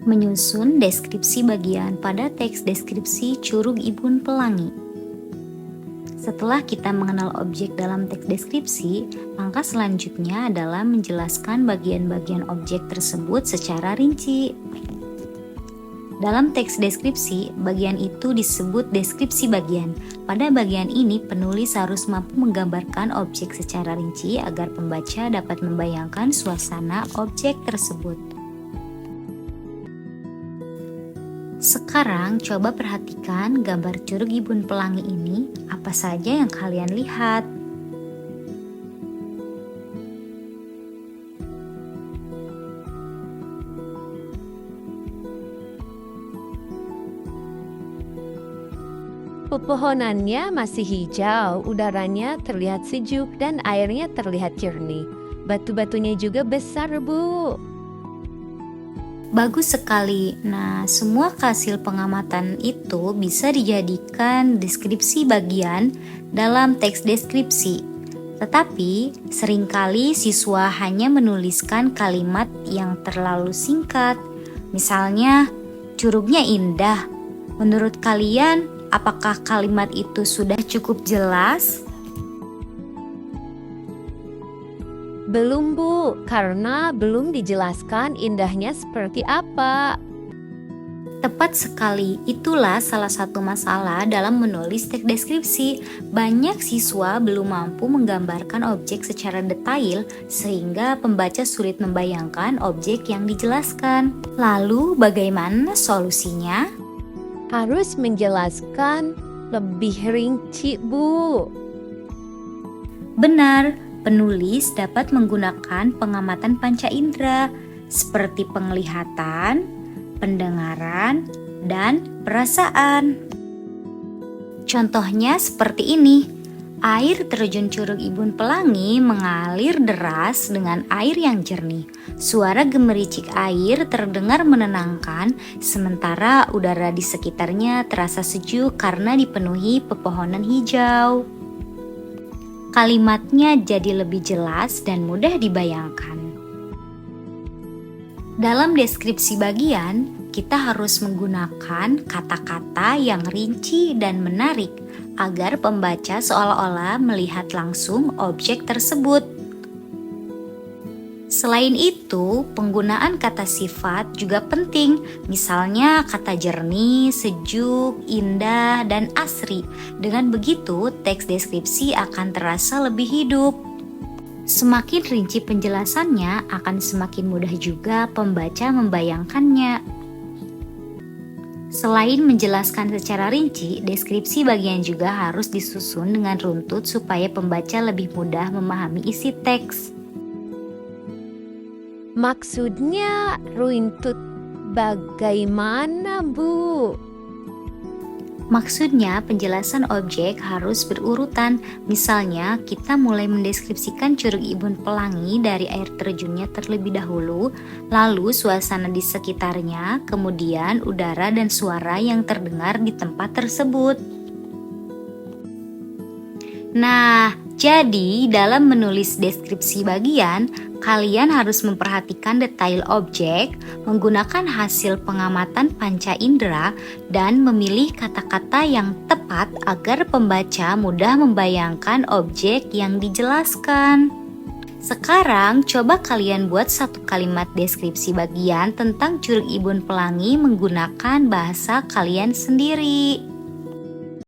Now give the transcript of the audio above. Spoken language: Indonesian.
Menyusun deskripsi bagian pada teks deskripsi Curug Ibun Pelangi. Setelah kita mengenal objek dalam teks deskripsi, langkah selanjutnya adalah menjelaskan bagian-bagian objek tersebut secara rinci. Dalam teks deskripsi, bagian itu disebut deskripsi bagian. Pada bagian ini, penulis harus mampu menggambarkan objek secara rinci agar pembaca dapat membayangkan suasana objek tersebut. Sekarang coba perhatikan gambar Curug Ibun Pelangi ini, apa saja yang kalian lihat? Pepohonannya masih hijau, udaranya terlihat sejuk dan airnya terlihat jernih. Batu-batunya juga besar, Bu. Bagus sekali. Nah, semua hasil pengamatan itu bisa dijadikan deskripsi bagian dalam teks deskripsi. Tetapi, seringkali siswa hanya menuliskan kalimat yang terlalu singkat. Misalnya, curugnya indah. Menurut kalian, apakah kalimat itu sudah cukup jelas? Belum, Bu, karena belum dijelaskan indahnya seperti apa. Tepat sekali, itulah salah satu masalah dalam menulis teks deskripsi. Banyak siswa belum mampu menggambarkan objek secara detail sehingga pembaca sulit membayangkan objek yang dijelaskan. Lalu bagaimana solusinya? Harus menjelaskan lebih rinci, Bu. Benar, penulis dapat menggunakan pengamatan panca indera seperti penglihatan, pendengaran, dan perasaan. Contohnya seperti ini. Air terjun Curug Ibun Pelangi mengalir deras dengan air yang jernih. Suara gemericik air terdengar menenangkan, sementara udara di sekitarnya terasa sejuk karena dipenuhi pepohonan hijau. Kalimatnya jadi lebih jelas dan mudah dibayangkan. Dalam deskripsi bagian, kita harus menggunakan kata-kata yang rinci dan menarik agar pembaca seolah-olah melihat langsung objek tersebut. Selain itu, penggunaan kata sifat juga penting, misalnya kata jernih, sejuk, indah, dan asri. Dengan begitu, teks deskripsi akan terasa lebih hidup. Semakin rinci penjelasannya, akan semakin mudah juga pembaca membayangkannya. Selain menjelaskan secara rinci, deskripsi bagian juga harus disusun dengan runtut supaya pembaca lebih mudah memahami isi teks. Maksudnya runtut bagaimana, Bu? Maksudnya penjelasan objek harus berurutan. Misalnya kita mulai mendeskripsikan Curug Ibun Pelangi dari air terjunnya terlebih dahulu, lalu suasana di sekitarnya, kemudian udara dan suara yang terdengar di tempat tersebut. Nah, jadi dalam menulis deskripsi bagian, kalian harus memperhatikan detail objek, menggunakan hasil pengamatan panca indera, dan memilih kata-kata yang tepat agar pembaca mudah membayangkan objek yang dijelaskan. Sekarang coba kalian buat satu kalimat deskripsi bagian tentang Curug Ibun Pelangi menggunakan bahasa kalian sendiri.